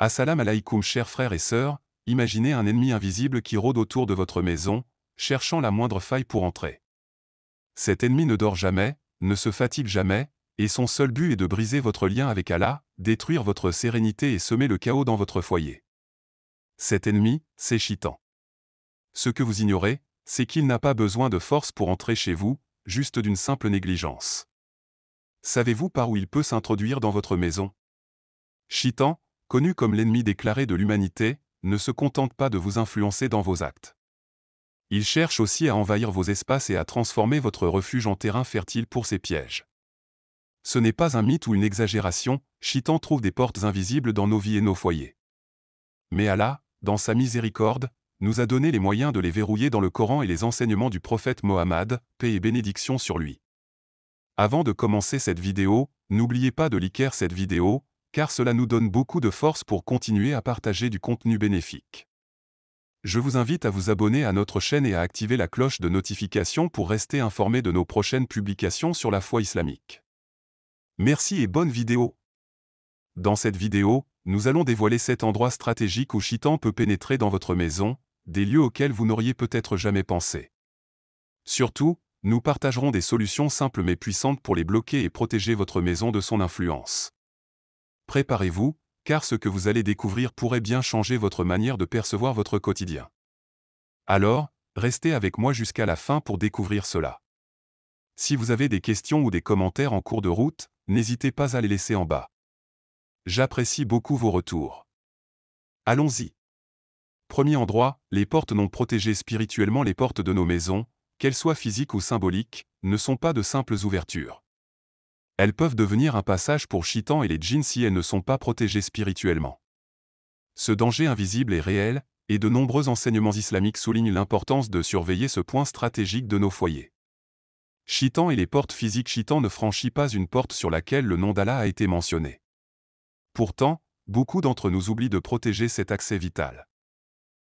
Assalam alaykoum chers frères et sœurs, imaginez un ennemi invisible qui rôde autour de votre maison, cherchant la moindre faille pour entrer. Cet ennemi ne dort jamais, ne se fatigue jamais, et son seul but est de briser votre lien avec Allah, détruire votre sérénité et semer le chaos dans votre foyer. Cet ennemi, c'est Shaitan. Ce que vous ignorez, c'est qu'il n'a pas besoin de force pour entrer chez vous, juste d'une simple négligence. Savez-vous par où il peut s'introduire dans votre maison? Shaitan, connu comme l'ennemi déclaré de l'humanité, ne se contente pas de vous influencer dans vos actes. Il cherche aussi à envahir vos espaces et à transformer votre refuge en terrain fertile pour ses pièges. Ce n'est pas un mythe ou une exagération, Shaitan trouve des portes invisibles dans nos vies et nos foyers. Mais Allah, dans sa miséricorde, nous a donné les moyens de les verrouiller dans le Coran et les enseignements du prophète Mohammed, paix et bénédiction sur lui. Avant de commencer cette vidéo, n'oubliez pas de liker cette vidéo, car cela nous donne beaucoup de force pour continuer à partager du contenu bénéfique. Je vous invite à vous abonner à notre chaîne et à activer la cloche de notification pour rester informé de nos prochaines publications sur la foi islamique. Merci et bonne vidéo. Dans cette vidéo, nous allons dévoiler 7 endroits stratégiques où Shaitan peut pénétrer dans votre maison, des lieux auxquels vous n'auriez peut-être jamais pensé. Surtout, nous partagerons des solutions simples mais puissantes pour les bloquer et protéger votre maison de son influence. Préparez-vous, car ce que vous allez découvrir pourrait bien changer votre manière de percevoir votre quotidien. Alors, restez avec moi jusqu'à la fin pour découvrir cela. Si vous avez des questions ou des commentaires en cours de route, n'hésitez pas à les laisser en bas. J'apprécie beaucoup vos retours. Allons-y. Premier endroit, les portes non protégées spirituellement. Les portes de nos maisons, qu'elles soient physiques ou symboliques, ne sont pas de simples ouvertures. Elles peuvent devenir un passage pour Shaitan et les djinns si elles ne sont pas protégées spirituellement. Ce danger invisible est réel, et de nombreux enseignements islamiques soulignent l'importance de surveiller ce point stratégique de nos foyers. Shaitan et les portes physiques. Shaitan ne franchit pas une porte sur laquelle le nom d'Allah a été mentionné. Pourtant, beaucoup d'entre nous oublient de protéger cet accès vital.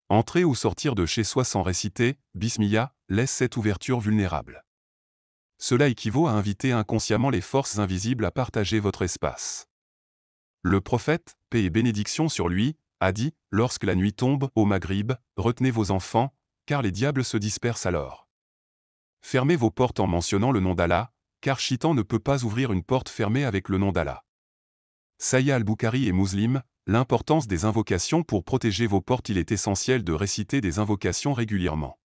Entrer ou sortir de chez soi sans réciter « Bismillah » laisse cette ouverture vulnérable. Cela équivaut à inviter inconsciemment les forces invisibles à partager votre espace. Le prophète, paix et bénédiction sur lui, a dit « Lorsque la nuit tombe, au Maghrib, retenez vos enfants, car les diables se dispersent alors. Fermez vos portes en mentionnant le nom d'Allah, car Shaitan ne peut pas ouvrir une porte fermée avec le nom d'Allah. » Sahih al-Bukhari et Muslim, l'importance des invocations pour protéger vos portes. Il est essentiel de réciter des invocations régulièrement.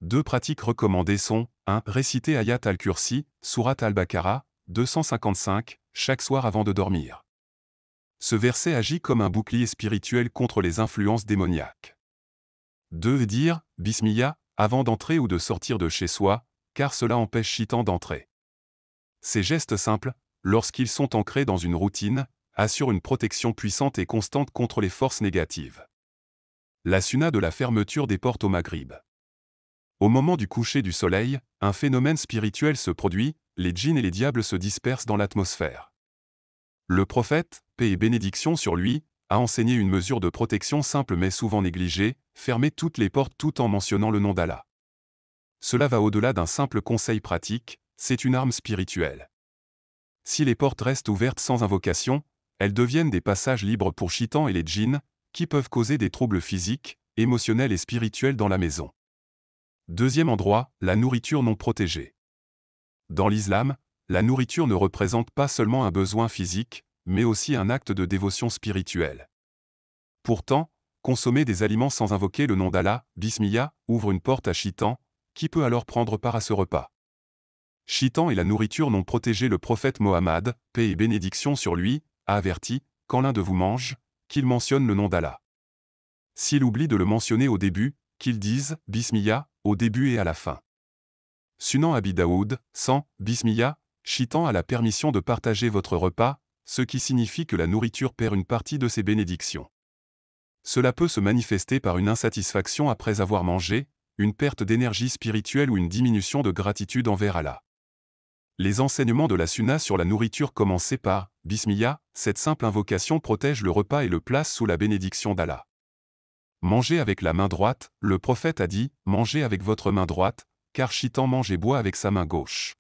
2 pratiques recommandées sont 1. Réciter Ayat al-Kursi, Surat al-Baqarah, 255, chaque soir avant de dormir. Ce verset agit comme un bouclier spirituel contre les influences démoniaques. 2. Dire Bismillah avant d'entrer ou de sortir de chez soi, car cela empêche Shaitan d'entrer. Ces gestes simples, lorsqu'ils sont ancrés dans une routine, assurent une protection puissante et constante contre les forces négatives. La sunna de la fermeture des portes au Maghrib. Au moment du coucher du soleil, un phénomène spirituel se produit, les djinns et les diables se dispersent dans l'atmosphère. Le prophète, paix et bénédiction sur lui, a enseigné une mesure de protection simple mais souvent négligée, fermer toutes les portes tout en mentionnant le nom d'Allah. Cela va au-delà d'un simple conseil pratique, c'est une arme spirituelle. Si les portes restent ouvertes sans invocation, elles deviennent des passages libres pour Shaitan et les djinns, qui peuvent causer des troubles physiques, émotionnels et spirituels dans la maison. Deuxième endroit, la nourriture non protégée. Dans l'islam, la nourriture ne représente pas seulement un besoin physique, mais aussi un acte de dévotion spirituelle. Pourtant, consommer des aliments sans invoquer le nom d'Allah, Bismillah, ouvre une porte à Shaitan, qui peut alors prendre part à ce repas. Shaitan et la nourriture non protégée. Le prophète Mohammed, paix et bénédiction sur lui, a averti, quand l'un de vous mange, qu'il mentionne le nom d'Allah. S'il oublie de le mentionner au début, qu'il dise « Bismillah » au début et à la fin. Sunan Abi Daoud, 100, Bismillah, Shaitan a la permission de partager votre repas, ce qui signifie que la nourriture perd une partie de ses bénédictions. Cela peut se manifester par une insatisfaction après avoir mangé, une perte d'énergie spirituelle ou une diminution de gratitude envers Allah. Les enseignements de la sunna sur la nourriture commencés par « Bismillah », cette simple invocation protège le repas et le place sous la bénédiction d'Allah. Mangez avec la main droite, le prophète a dit « Mangez avec votre main droite, car Shaitan mange et boit avec sa main gauche. »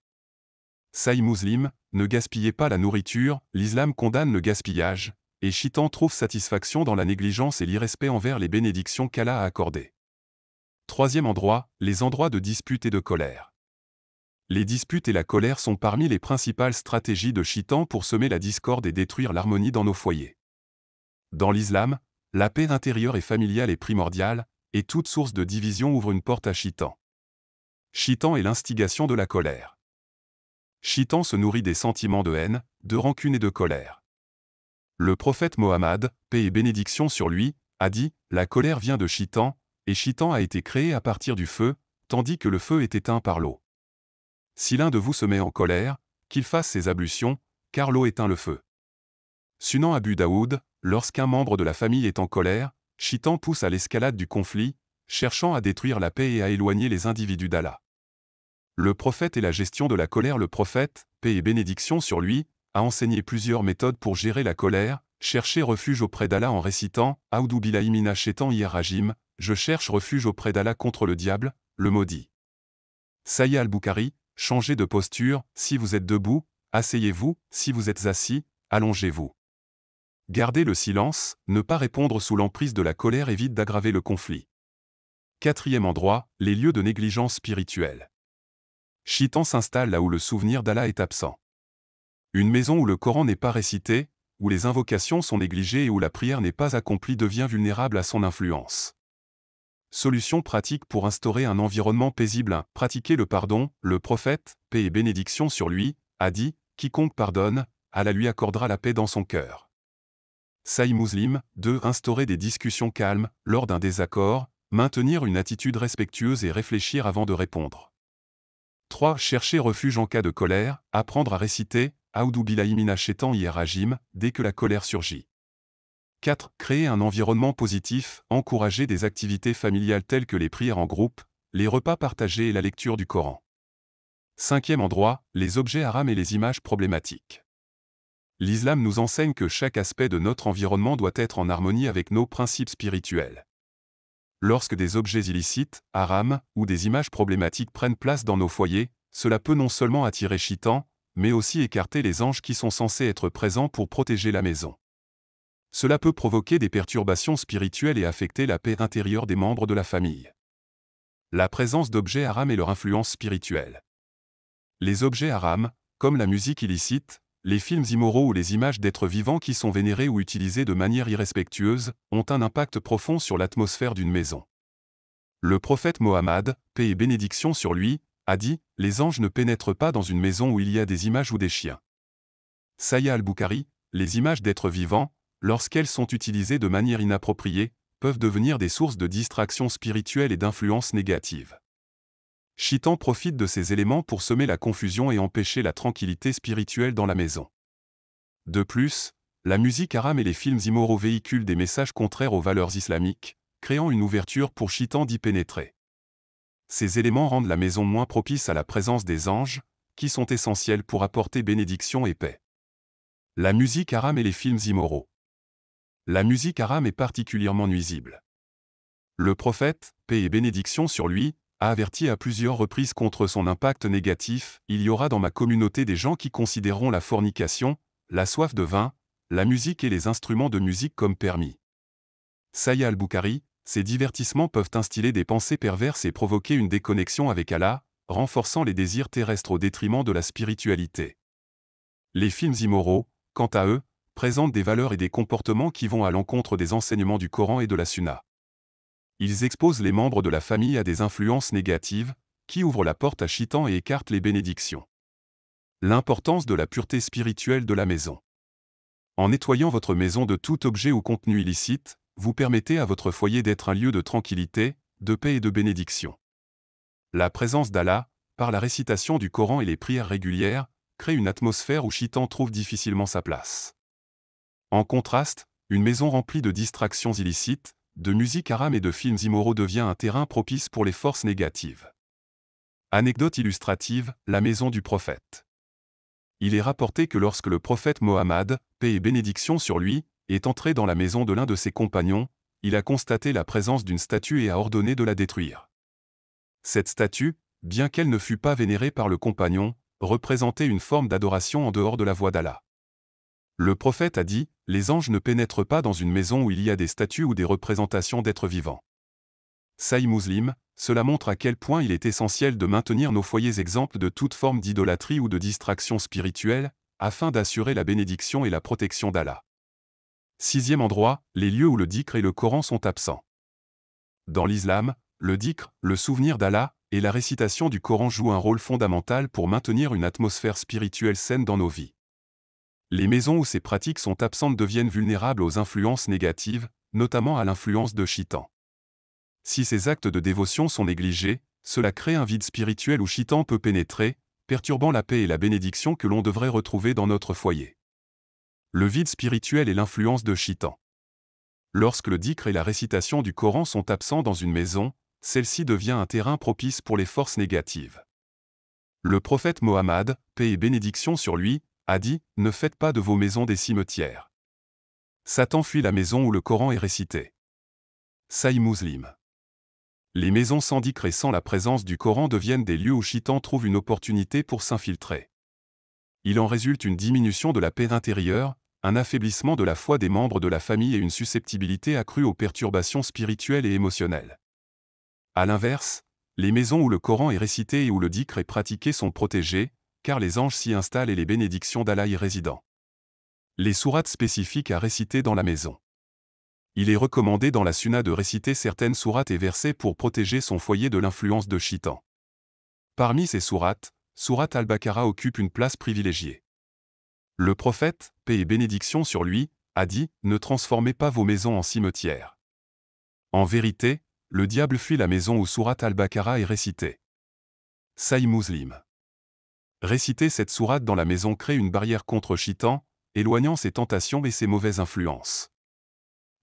Sahih Muslim, ne gaspillez pas la nourriture, l'islam condamne le gaspillage, et Shaitan trouve satisfaction dans la négligence et l'irrespect envers les bénédictions qu'Allah a accordées. Troisième endroit, les endroits de dispute et de colère. Les disputes et la colère sont parmi les principales stratégies de Shaitan pour semer la discorde et détruire l'harmonie dans nos foyers. Dans l'islam, la paix intérieure et familiale est primordiale, et toute source de division ouvre une porte à Shaitan. Shaitan est l'instigation de la colère. Shaitan se nourrit des sentiments de haine, de rancune et de colère. Le prophète Mohammed, paix et bénédiction sur lui, a dit « La colère vient de Shaitan, et Shaitan a été créé à partir du feu, tandis que le feu est éteint par l'eau. Si l'un de vous se met en colère, qu'il fasse ses ablutions, car l'eau éteint le feu. » Sunan Abu Daoud, lorsqu'un membre de la famille est en colère, Shaitan pousse à l'escalade du conflit, cherchant à détruire la paix et à éloigner les individus d'Allah. Le prophète et la gestion de la colère. Le prophète, paix et bénédiction sur lui, a enseigné plusieurs méthodes pour gérer la colère. Chercher refuge auprès d'Allah en récitant « Aoudou billahi minash shaitanir rajim » je cherche refuge auprès d'Allah contre le diable, le maudit. Sahih al-Bukhari, changez de posture, si vous êtes debout, asseyez-vous, si vous êtes assis, allongez-vous. Gardez le silence, ne pas répondre sous l'emprise de la colère évite d'aggraver le conflit. Quatrième endroit, les lieux de négligence spirituelle. Shaitan s'installe là où le souvenir d'Allah est absent. Une maison où le Coran n'est pas récité, où les invocations sont négligées et où la prière n'est pas accomplie devient vulnérable à son influence. Solution pratique pour instaurer un environnement paisible. 1. Pratiquer le pardon. Le prophète, paix et bénédiction sur lui, a dit « Quiconque pardonne, Allah lui accordera la paix dans son cœur. » Sahih Muslim. 2. Instaurer des discussions calmes, lors d'un désaccord, maintenir une attitude respectueuse et réfléchir avant de répondre. 3. Chercher refuge en cas de colère, apprendre à réciter « Aoudou billahi minash shaitanir rajim » dès que la colère surgit. 4. Créer un environnement positif, encourager des activités familiales telles que les prières en groupe, les repas partagés et la lecture du Coran. Cinquième endroit, les objets haram et les images problématiques. L'islam nous enseigne que chaque aspect de notre environnement doit être en harmonie avec nos principes spirituels. Lorsque des objets illicites, haram, ou des images problématiques prennent place dans nos foyers, cela peut non seulement attirer Shaitan, mais aussi écarter les anges qui sont censés être présents pour protéger la maison. Cela peut provoquer des perturbations spirituelles et affecter la paix intérieure des membres de la famille. La présence d'objets haram et leur influence spirituelle. Les objets haram, comme la musique illicite, les films immoraux ou les images d'êtres vivants qui sont vénérés ou utilisés de manière irrespectueuse, ont un impact profond sur l'atmosphère d'une maison. Le prophète Mohammed, paix et bénédiction sur lui, a dit « Les anges ne pénètrent pas dans une maison où il y a des images ou des chiens. » Sahih al-Bukhari, les images d'êtres vivants, lorsqu'elles sont utilisées de manière inappropriée, peuvent devenir des sources de distraction spirituelle et d'influence négative. Shaitan profite de ces éléments pour semer la confusion et empêcher la tranquillité spirituelle dans la maison. De plus, la musique haram et les films immoraux véhiculent des messages contraires aux valeurs islamiques, créant une ouverture pour Shaitan d'y pénétrer. Ces éléments rendent la maison moins propice à la présence des anges, qui sont essentiels pour apporter bénédiction et paix. La musique haram et les films immoraux. La musique haram est particulièrement nuisible. Le prophète, paix et bénédiction sur lui, a averti à plusieurs reprises contre son impact négatif. Il y aura dans ma communauté des gens qui considéreront la fornication, la soif de vin, la musique et les instruments de musique comme permis. Sahih al-Bukhari, ces divertissements peuvent instiller des pensées perverses et provoquer une déconnexion avec Allah, renforçant les désirs terrestres au détriment de la spiritualité. Les films immoraux, quant à eux, présentent des valeurs et des comportements qui vont à l'encontre des enseignements du Coran et de la Sunna. Ils exposent les membres de la famille à des influences négatives, qui ouvrent la porte à Shaitan et écartent les bénédictions. L'importance de la pureté spirituelle de la maison. En nettoyant votre maison de tout objet ou contenu illicite, vous permettez à votre foyer d'être un lieu de tranquillité, de paix et de bénédiction. La présence d'Allah, par la récitation du Coran et les prières régulières, crée une atmosphère où Shaitan trouve difficilement sa place. En contraste, une maison remplie de distractions illicites, de musique haram et de films immoraux devient un terrain propice pour les forces négatives. Anecdote illustrative, la maison du prophète. Il est rapporté que lorsque le prophète Mohammed, paix et bénédiction sur lui, est entré dans la maison de l'un de ses compagnons, il a constaté la présence d'une statue et a ordonné de la détruire. Cette statue, bien qu'elle ne fût pas vénérée par le compagnon, représentait une forme d'adoration en dehors de la voie d'Allah. Le prophète a dit, « Les anges ne pénètrent pas dans une maison où il y a des statues ou des représentations d'êtres vivants. » Sahih Muslim, cela montre à quel point il est essentiel de maintenir nos foyers exempts de toute forme d'idolâtrie ou de distraction spirituelle, afin d'assurer la bénédiction et la protection d'Allah. 6e endroit, les lieux où le dhikr et le Coran sont absents. Dans l'islam, le dhikr, le souvenir d'Allah, et la récitation du Coran jouent un rôle fondamental pour maintenir une atmosphère spirituelle saine dans nos vies. Les maisons où ces pratiques sont absentes deviennent vulnérables aux influences négatives, notamment à l'influence de Shaitan. Si ces actes de dévotion sont négligés, cela crée un vide spirituel où Shaitan peut pénétrer, perturbant la paix et la bénédiction que l'on devrait retrouver dans notre foyer. Le vide spirituel et l'influence de Shaitan. Lorsque le dhikr et la récitation du Coran sont absents dans une maison, celle-ci devient un terrain propice pour les forces négatives. Le prophète Mohammed, paix et bénédiction sur lui, a dit « Ne faites pas de vos maisons des cimetières. » Satan fuit la maison où le Coran est récité. Sahih Muslim. Les maisons sans dhikr et sans la présence du Coran deviennent des lieux où Shaitan trouve une opportunité pour s'infiltrer. Il en résulte une diminution de la paix intérieure, un affaiblissement de la foi des membres de la famille et une susceptibilité accrue aux perturbations spirituelles et émotionnelles. À l'inverse, les maisons où le Coran est récité et où le dhikr est pratiqué sont protégées, car les anges s'y installent et les bénédictions d'Allah y résident. Les sourates spécifiques à réciter dans la maison. Il est recommandé dans la sunna de réciter certaines sourates et versets pour protéger son foyer de l'influence de Shaitan. Parmi ces sourates, sourate Al-Baqarah occupe une place privilégiée. Le prophète, paix et bénédiction sur lui, a dit « Ne transformez pas vos maisons en cimetières. » En vérité, le diable fuit la maison où sourate Al-Baqarah est récitée. Sahih Muslim. Réciter cette sourate dans la maison crée une barrière contre Shaitan, éloignant ses tentations et ses mauvaises influences.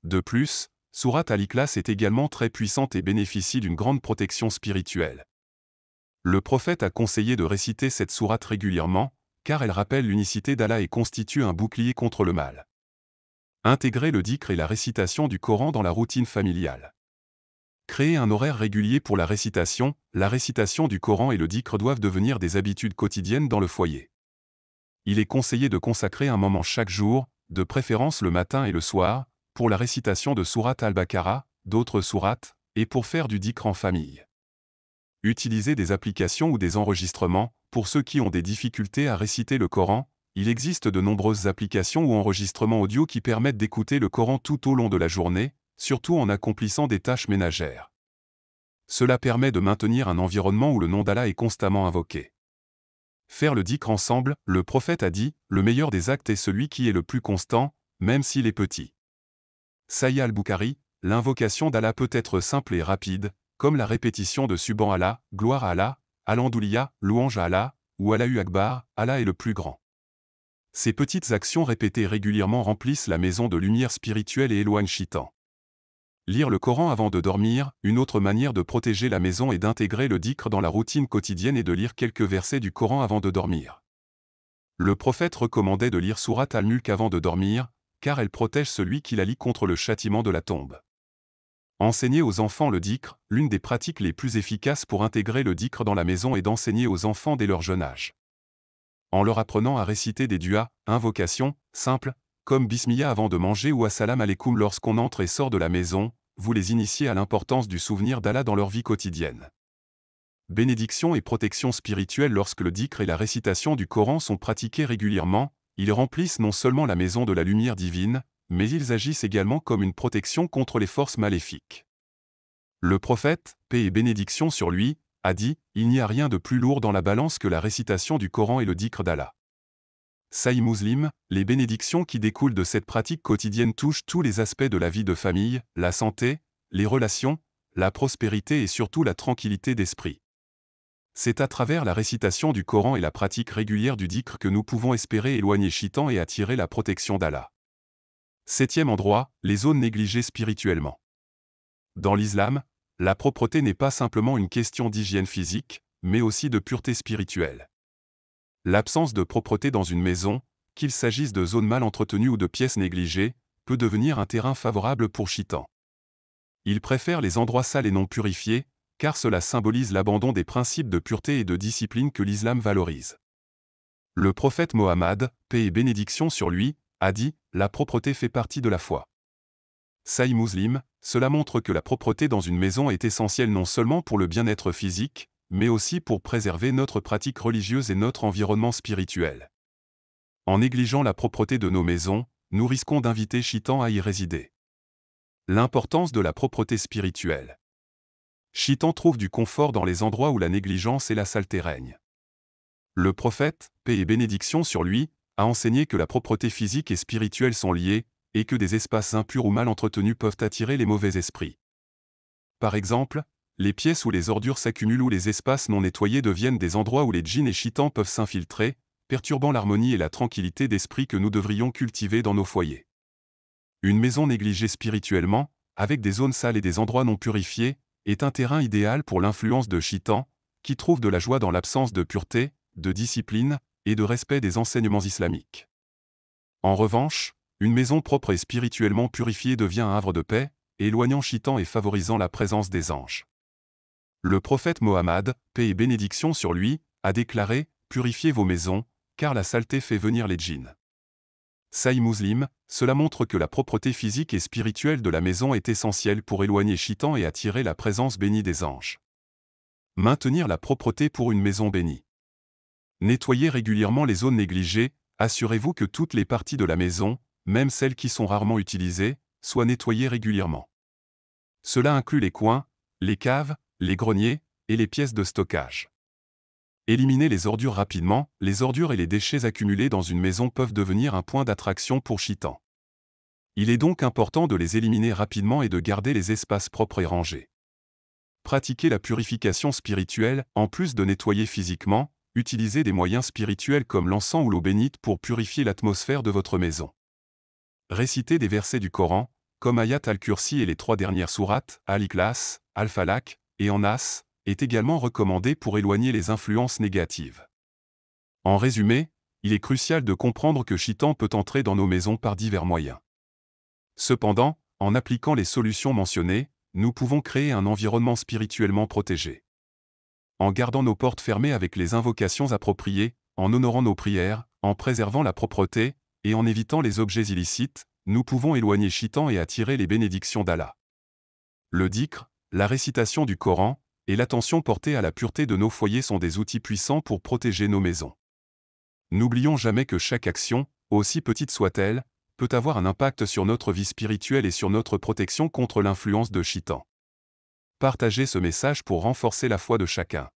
De plus, sourate Al-Ikhlas est également très puissante et bénéficie d'une grande protection spirituelle. Le prophète a conseillé de réciter cette sourate régulièrement, car elle rappelle l'unicité d'Allah et constitue un bouclier contre le mal. Intégrer le dhikr et la récitation du Coran dans la routine familiale. Créer un horaire régulier pour la récitation du Coran et le dhikr doivent devenir des habitudes quotidiennes dans le foyer. Il est conseillé de consacrer un moment chaque jour, de préférence le matin et le soir, pour la récitation de sourate Al-Baqarah, d'autres sourates, et pour faire du dhikr en famille. Utiliser des applications ou des enregistrements. Pour ceux qui ont des difficultés à réciter le Coran, il existe de nombreuses applications ou enregistrements audio qui permettent d'écouter le Coran tout au long de la journée, surtout en accomplissant des tâches ménagères. Cela permet de maintenir un environnement où le nom d'Allah est constamment invoqué. Faire le dhikr ensemble, le prophète a dit, le meilleur des actes est celui qui est le plus constant, même s'il est petit. Sahih al-Bukhari, l'invocation d'Allah peut être simple et rapide, comme la répétition de Subhan Allah, gloire à Allah, Alhamdoulilah, louange à Allah, ou Allahu Akbar, Allah est le plus grand. Ces petites actions répétées régulièrement remplissent la maison de lumière spirituelle et éloignent Shaitan. Lire le Coran avant de dormir, une autre manière de protéger la maison est d'intégrer le dhikr dans la routine quotidienne et de lire quelques versets du Coran avant de dormir. Le prophète recommandait de lire sourate Al-Mulk avant de dormir, car elle protège celui qui la lit contre le châtiment de la tombe. Enseigner aux enfants le dhikr, l'une des pratiques les plus efficaces pour intégrer le dhikr dans la maison est d'enseigner aux enfants dès leur jeune âge. En leur apprenant à réciter des duas, invocations, simples, comme Bismillah avant de manger ou Assalam alaikum lorsqu'on entre et sort de la maison, vous les initiez à l'importance du souvenir d'Allah dans leur vie quotidienne. Bénédiction et protection spirituelle. Lorsque le dhikr et la récitation du Coran sont pratiqués régulièrement, ils remplissent non seulement la maison de la lumière divine, mais ils agissent également comme une protection contre les forces maléfiques. Le prophète, paix et bénédiction sur lui, a dit « Il n'y a rien de plus lourd dans la balance que la récitation du Coran et le dhikr d'Allah. » Sahih Muslim, les bénédictions qui découlent de cette pratique quotidienne touchent tous les aspects de la vie de famille, la santé, les relations, la prospérité et surtout la tranquillité d'esprit. C'est à travers la récitation du Coran et la pratique régulière du dhikr que nous pouvons espérer éloigner Shaitan et attirer la protection d'Allah. 7e endroit, les zones négligées spirituellement. Dans l'islam, la propreté n'est pas simplement une question d'hygiène physique, mais aussi de pureté spirituelle. L'absence de propreté dans une maison, qu'il s'agisse de zones mal entretenues ou de pièces négligées, peut devenir un terrain favorable pour Shaitan. Il préfère les endroits sales et non purifiés, car cela symbolise l'abandon des principes de pureté et de discipline que l'islam valorise. Le prophète Mohammed, paix et bénédiction sur lui, a dit « La propreté fait partie de la foi ». Sahih Muslim, cela montre que la propreté dans une maison est essentielle non seulement pour le bien-être physique, mais aussi pour préserver notre pratique religieuse et notre environnement spirituel. En négligeant la propreté de nos maisons, nous risquons d'inviter Shaitan à y résider. L'importance de la propreté spirituelle. Shaitan trouve du confort dans les endroits où la négligence et la saleté règnent. Le prophète, paix et bénédiction sur lui, a enseigné que la propreté physique et spirituelle sont liées, et que des espaces impurs ou mal entretenus peuvent attirer les mauvais esprits. Par exemple, les pièces où les ordures s'accumulent ou les espaces non nettoyés deviennent des endroits où les djinns et Shaitans peuvent s'infiltrer, perturbant l'harmonie et la tranquillité d'esprit que nous devrions cultiver dans nos foyers. Une maison négligée spirituellement, avec des zones sales et des endroits non purifiés, est un terrain idéal pour l'influence de Shaitan, qui trouve de la joie dans l'absence de pureté, de discipline et de respect des enseignements islamiques. En revanche, une maison propre et spirituellement purifiée devient un havre de paix, éloignant Shaitan et favorisant la présence des anges. Le prophète Mohammed, paix et bénédiction sur lui, a déclaré « Purifiez vos maisons, car la saleté fait venir les djinns ». Sahih Muslim, cela montre que la propreté physique et spirituelle de la maison est essentielle pour éloigner Shaitan et attirer la présence bénie des anges. Maintenir la propreté pour une maison bénie. Nettoyez régulièrement les zones négligées, assurez-vous que toutes les parties de la maison, même celles qui sont rarement utilisées, soient nettoyées régulièrement. Cela inclut les coins, les caves, les greniers et les pièces de stockage. Éliminez les ordures rapidement, les ordures et les déchets accumulés dans une maison peuvent devenir un point d'attraction pour Shaitan. Il est donc important de les éliminer rapidement et de garder les espaces propres et rangés. Pratiquez la purification spirituelle, en plus de nettoyer physiquement, utilisez des moyens spirituels comme l'encens ou l'eau bénite pour purifier l'atmosphère de votre maison. Récitez des versets du Coran, comme Ayat al-Kursi et les 3 dernières sourates, Al-Ikhlas, Al-Falaq et An-Nas, est également recommandé pour éloigner les influences négatives. En résumé, il est crucial de comprendre que Shaitan peut entrer dans nos maisons par divers moyens. Cependant, en appliquant les solutions mentionnées, nous pouvons créer un environnement spirituellement protégé. En gardant nos portes fermées avec les invocations appropriées, en honorant nos prières, en préservant la propreté, et en évitant les objets illicites, nous pouvons éloigner Shaitan et attirer les bénédictions d'Allah. Le dhikr, la récitation du Coran, et l'attention portée à la pureté de nos foyers sont des outils puissants pour protéger nos maisons. N'oublions jamais que chaque action, aussi petite soit-elle, peut avoir un impact sur notre vie spirituelle et sur notre protection contre l'influence de Shaitan. Partagez ce message pour renforcer la foi de chacun.